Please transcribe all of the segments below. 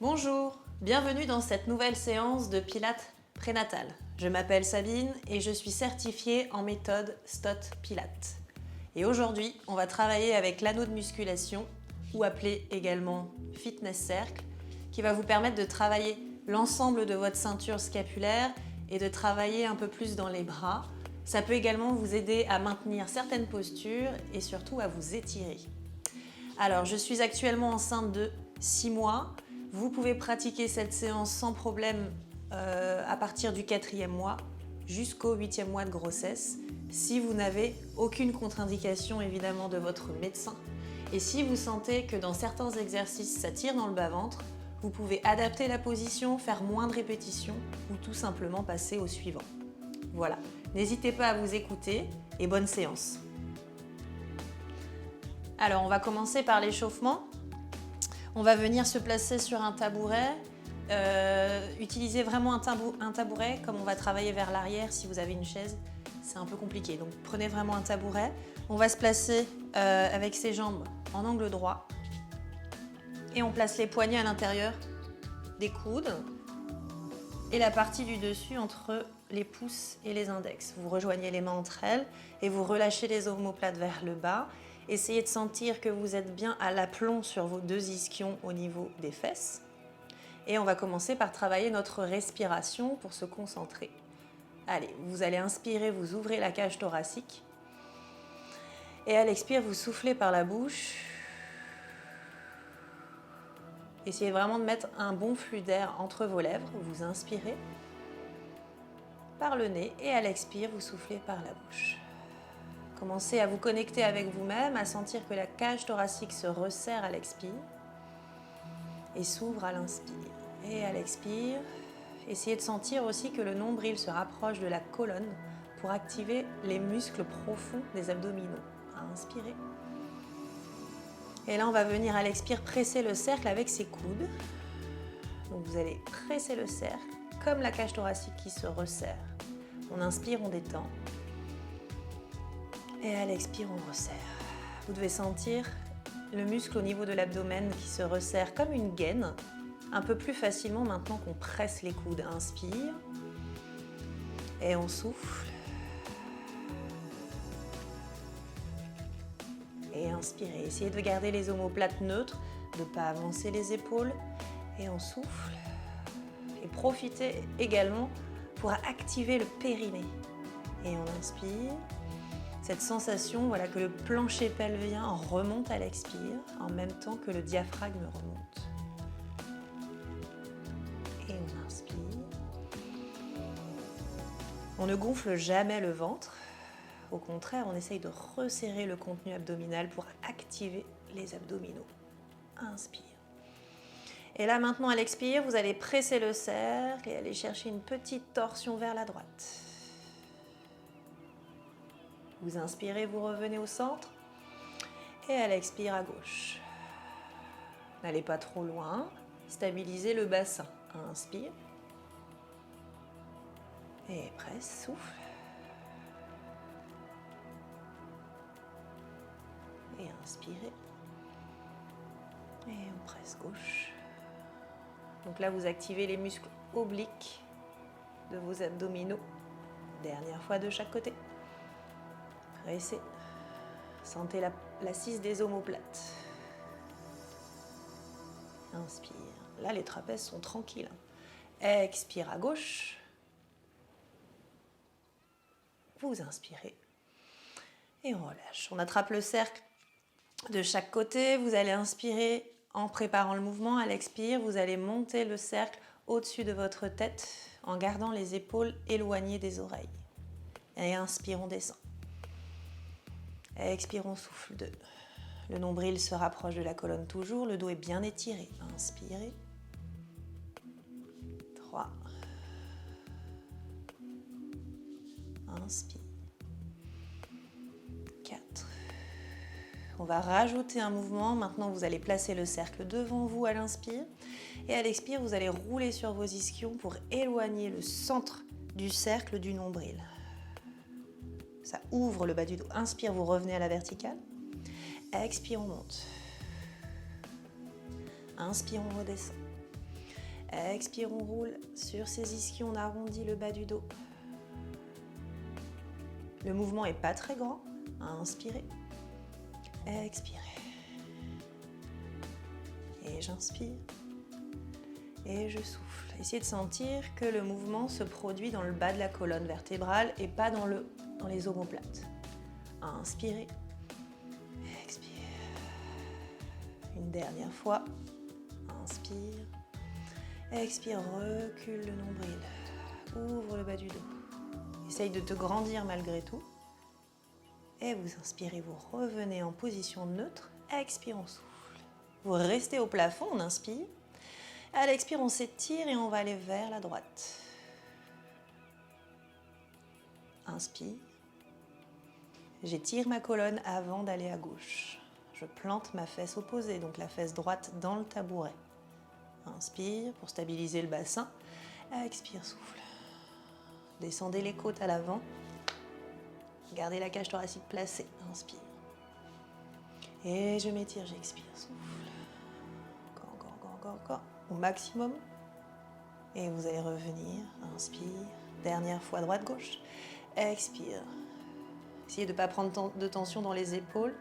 Bonjour, bienvenue dans cette nouvelle séance de Pilates prénatal. Je m'appelle Sabine et je suis certifiée en méthode STOT Pilates. Et aujourd'hui, on va travailler avec l'anneau de musculation, ou appelé également Fitness Cercle, qui va vous permettre de travailler l'ensemble de votre ceinture scapulaire et de travailler un peu plus dans les bras. Ça peut également vous aider à maintenir certaines postures et surtout à vous étirer. Alors, je suis actuellement enceinte de 6 mois. Vous pouvez pratiquer cette séance sans problème à partir du 4e mois jusqu'au 8e mois de grossesse, si vous n'avez aucune contre-indication évidemment de votre médecin. Et si vous sentez que dans certains exercices ça tire dans le bas-ventre, vous pouvez adapter la position, faire moins de répétitions ou tout simplement passer au suivant. Voilà, n'hésitez pas à vous écouter et bonne séance. Alors on va commencer par l'échauffement. On va venir se placer sur un tabouret. Utilisez vraiment un tabouret, comme on va travailler vers l'arrière. Si vous avez une chaise, c'est un peu compliqué. Donc prenez vraiment un tabouret. On va se placer avec ses jambes en angle droit. Et on place les poignets à l'intérieur des coudes et la partie du dessus entre les pouces et les index. Vous rejoignez les mains entre elles et vous relâchez les omoplates vers le bas. Essayez de sentir que vous êtes bien à l'aplomb sur vos deux ischions au niveau des fesses. Et on va commencer par travailler notre respiration pour se concentrer. Allez, vous allez inspirer, vous ouvrez la cage thoracique. Et à l'expire, vous soufflez par la bouche. Essayez vraiment de mettre un bon flux d'air entre vos lèvres. Vous inspirez par le nez et à l'expire, vous soufflez par la bouche. Commencez à vous connecter avec vous-même, à sentir que la cage thoracique se resserre à l'expire et s'ouvre à l'inspire. Et à l'expire, essayez de sentir aussi que le nombril se rapproche de la colonne pour activer les muscles profonds des abdominaux. Inspirez. Et là, on va venir à l'expire presser le cercle avec ses coudes. Donc vous allez presser le cercle comme la cage thoracique qui se resserre. On inspire, on détend. Et à l'expire, on resserre. Vous devez sentir le muscle au niveau de l'abdomen qui se resserre comme une gaine, un peu plus facilement maintenant qu'on presse les coudes. Inspire. Et on souffle. Et inspirez. Essayez de garder les omoplates neutres, de ne pas avancer les épaules. Et on souffle. Et profitez également pour activer le périnée. Et on inspire. Cette sensation, voilà, que le plancher pelvien remonte à l'expire en même temps que le diaphragme remonte. Et on inspire. On ne gonfle jamais le ventre. Au contraire, on essaye de resserrer le contenu abdominal pour activer les abdominaux. Inspire. Et là maintenant à l'expire, vous allez presser le cercle et aller chercher une petite torsion vers la droite. Vous inspirez, vous revenez au centre. Et à l'expire à gauche. N'allez pas trop loin. Stabilisez le bassin. Inspire. Et presse, souffle. Et inspirez. Et on presse gauche. Donc là, vous activez les muscles obliques de vos abdominaux. Dernière fois de chaque côté. Pressez. Sentez l'assise des omoplates. Inspire. Là, les trapèzes sont tranquilles. Expire à gauche. Vous inspirez. Et on relâche. On attrape le cercle de chaque côté. Vous allez inspirer en préparant le mouvement. À l'expire, vous allez monter le cercle au-dessus de votre tête en gardant les épaules éloignées des oreilles. Et inspire, on descend. Expire, on souffle 2. Le nombril se rapproche de la colonne toujours. Le dos est bien étiré. Inspirez. 3. Inspire. 4. On va rajouter un mouvement. Maintenant, vous allez placer le cercle devant vous à l'inspire. Et à l'expire, vous allez rouler sur vos ischions pour éloigner le centre du cercle du nombril. Ça ouvre le bas du dos. Inspire, vous revenez à la verticale. Expire, on monte. Inspire, on redescend. Expire, on roule sur ses ischions, on arrondit le bas du dos. Le mouvement n'est pas très grand. Inspirez. Expirez. Et j'inspire. Et je souffle. Essayez de sentir que le mouvement se produit dans le bas de la colonne vertébrale et pas dans les omoplates. Inspirez. Expire. Une dernière fois. Inspire. Expire, recule le nombril. Ouvre le bas du dos. Essaye de te grandir malgré tout. Et vous inspirez, vous revenez en position neutre. Expire, on souffle. Vous restez au plafond, on inspire. À l'expire, on s'étire et on va aller vers la droite. Inspire. J'étire ma colonne avant d'aller à gauche. Je plante ma fesse opposée, donc la fesse droite dans le tabouret. Inspire pour stabiliser le bassin. Expire, souffle. Descendez les côtes à l'avant. Gardez la cage thoracique placée. Inspire. Et je m'étire, j'expire, souffle. Encore. Au maximum. Et vous allez revenir. Inspire. Dernière fois, droite-gauche. Expire. Essayez de ne pas prendre de tension dans les épaules.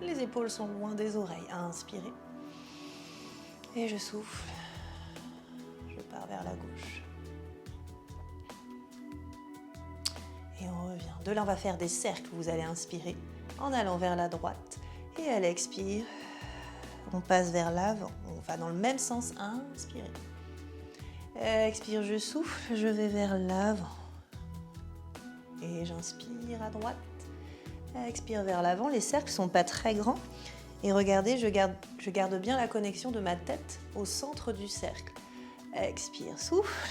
Les épaules sont loin des oreilles. Inspirez. Et je souffle. Je pars vers la gauche. Et on revient. De là, on va faire des cercles. Vous allez inspirer en allant vers la droite. Et à l'expire, on passe vers l'avant. On va dans le même sens. Inspirez. Expire, je souffle. Je vais vers l'avant. Et j'inspire à droite. Expire vers l'avant. Les cercles ne sont pas très grands. Et regardez, je garde bien la connexion de ma tête au centre du cercle. Expire, souffle.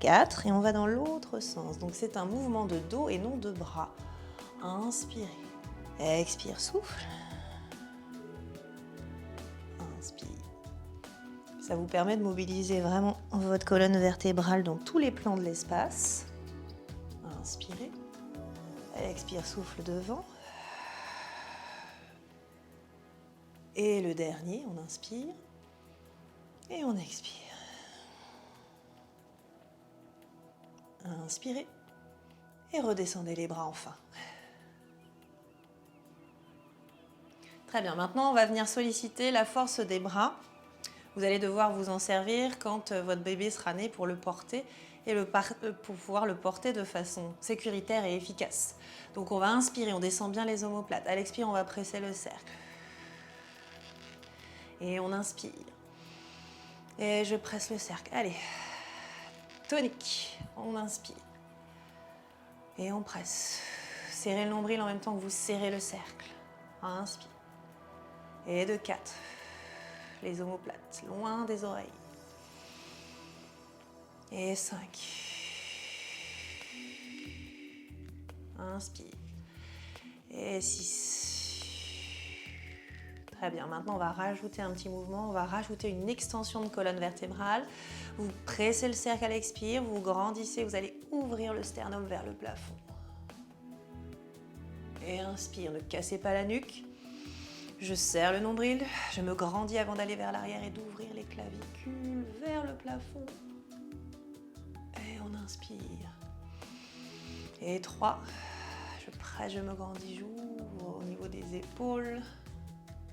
4. Et on va dans l'autre sens. Donc c'est un mouvement de dos et non de bras. Inspirez. Expire, souffle. Inspire. Ça vous permet de mobiliser vraiment votre colonne vertébrale dans tous les plans de l'espace. Inspirez. Expire, souffle devant. Et le dernier, on inspire et on expire. Inspirez et redescendez les bras enfin. Très bien, maintenant on va venir solliciter la force des bras. Vous allez devoir vous en servir quand votre bébé sera né pour le porter et pour pouvoir le porter de façon sécuritaire et efficace. Donc on va inspirer, on descend bien les omoplates. À l'expire, on va presser le cercle. Et on inspire. Et je presse le cercle. Allez. Tonique. On inspire. Et on presse. Serrez le nombril en même temps que vous serrez le cercle. Inspire. Et de 4. Les omoplates, loin des oreilles. Et 5. Inspire. Et 6. Très bien, maintenant on va rajouter un petit mouvement, on va rajouter une extension de colonne vertébrale. Vous pressez le cercle à l'expire, vous grandissez, vous allez ouvrir le sternum vers le plafond. Et inspire, ne cassez pas la nuque. Je serre le nombril, je me grandis avant d'aller vers l'arrière et d'ouvrir les clavicules vers le plafond. Et on inspire. Et 3. Je presse, je me grandis, j'ouvre au niveau des épaules.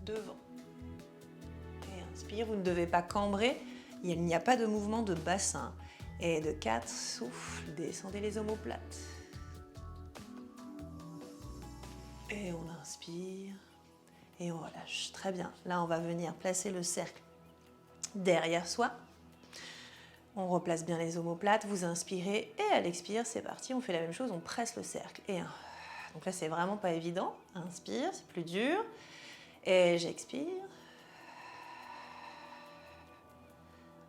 Devant. Et inspire, vous ne devez pas cambrer, il n'y a pas de mouvement de bassin. Et de 4, souffle, descendez les omoplates. Et on inspire, et on relâche. Très bien, là on va venir placer le cercle derrière soi. On replace bien les omoplates, vous inspirez, et à l'expire, c'est parti, on fait la même chose, on presse le cercle. Et 1. Donc là c'est vraiment pas évident, inspire, c'est plus dur. Et j'expire.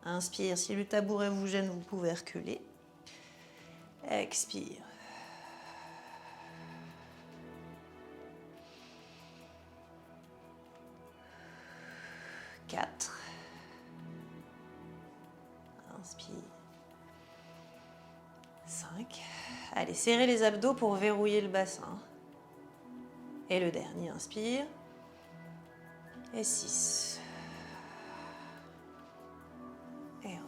Inspire, si le tabouret vous gêne, vous pouvez reculer. Expire. Quatre. Inspire. 5. Allez, serrez les abdos pour verrouiller le bassin. Et le dernier, inspire. Et 6. Et on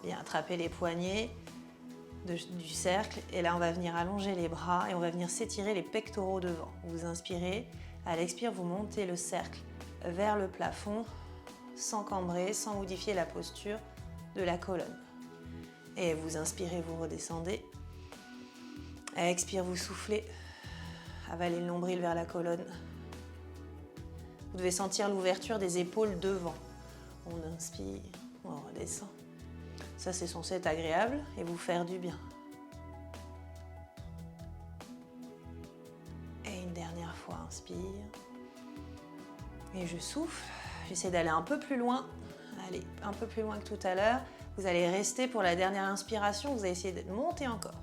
Bien, attrapez les poignets du cercle et là on va venir allonger les bras et on va venir s'étirer les pectoraux devant. Vous inspirez, à l'expire vous montez le cercle vers le plafond sans cambrer, sans modifier la posture de la colonne. Et vous inspirez, vous redescendez. À l'expire vous soufflez, avalez le nombril vers la colonne. Vous devez sentir l'ouverture des épaules devant. On inspire, on redescend. Ça, c'est censé être agréable et vous faire du bien. Et une dernière fois, inspire. Et je souffle. J'essaie d'aller un peu plus loin. Allez, un peu plus loin que tout à l'heure. Vous allez rester pour la dernière inspiration. Vous allez essayer de monter encore.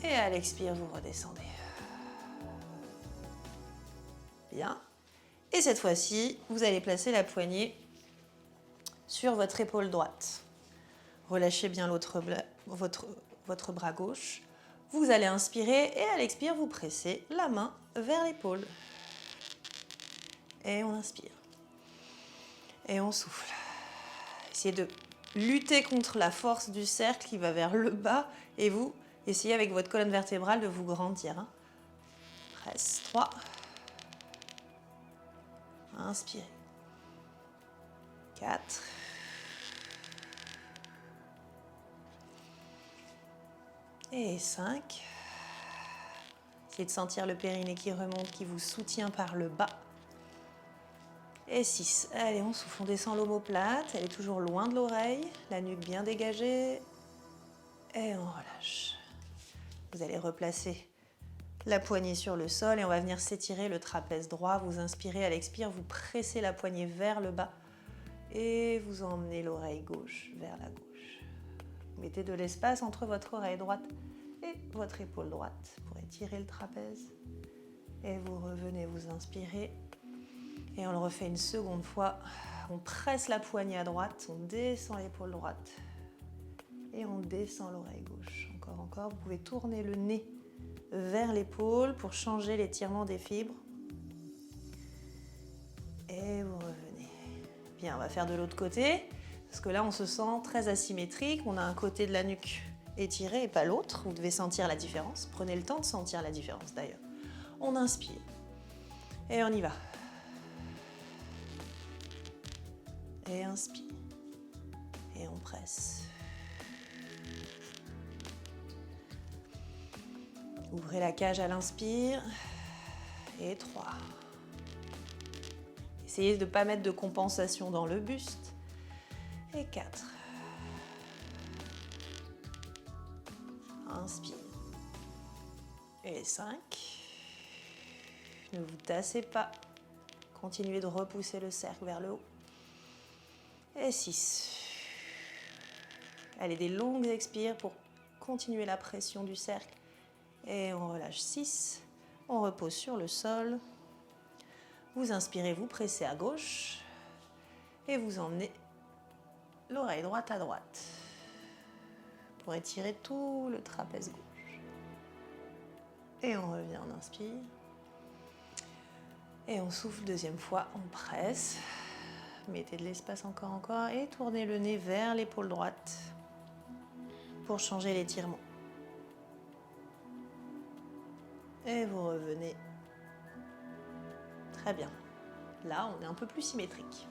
Et à l'expire, vous redescendez. Bien. Et cette fois-ci, vous allez placer la poignée sur votre épaule droite. Relâchez bien votre bras gauche. Vous allez inspirer et à l'expire, vous pressez la main vers l'épaule. Et on inspire. Et on souffle. Essayez de lutter contre la force du cercle qui va vers le bas et vous essayez avec votre colonne vertébrale de vous grandir. Presse. 3. Inspirez. 4. Et 5. Essayez de sentir le périnée qui remonte, qui vous soutient par le bas. Et 6. Allez, on souffle, on descend l'omoplate. Elle est toujours loin de l'oreille. La nuque bien dégagée. Et on relâche. Vous allez replacer la poignée sur le sol et on va venir s'étirer le trapèze droit. Vous inspirez, à l'expire, vous pressez la poignée vers le bas et vous emmenez l'oreille gauche vers la gauche. Vous mettez de l'espace entre votre oreille droite et votre épaule droite pour étirer le trapèze. Et vous revenez, vous inspirez et on le refait une seconde fois. On presse la poignée à droite, on descend l'épaule droite et on descend l'oreille gauche. Encore, vous pouvez tourner le nez vers l'épaule pour changer l'étirement des fibres. Et vous revenez. Bien, on va faire de l'autre côté, parce que là, on se sent très asymétrique. On a un côté de la nuque étiré et pas l'autre. Vous devez sentir la différence. Prenez le temps de sentir la différence, d'ailleurs. On inspire. Et on y va. Et inspire. Et on presse. Ouvrez la cage à l'inspire. Et 3. Essayez de ne pas mettre de compensation dans le buste. Et 4. Inspire. Et 5. Ne vous tassez pas. Continuez de repousser le cercle vers le haut. Et 6. Allez, des longues expires pour continuer la pression du cercle. Et on relâche 6. On repose sur le sol. Vous inspirez, vous pressez à gauche. Et vous emmenez l'oreille droite à droite. Pour étirer tout le trapèze gauche. Et on revient, on inspire. Et on souffle deuxième fois, on presse. Mettez de l'espace encore. Et tournez le nez vers l'épaule droite. Pour changer l'étirement. Et vous revenez. Très bien. Là, on est un peu plus symétrique.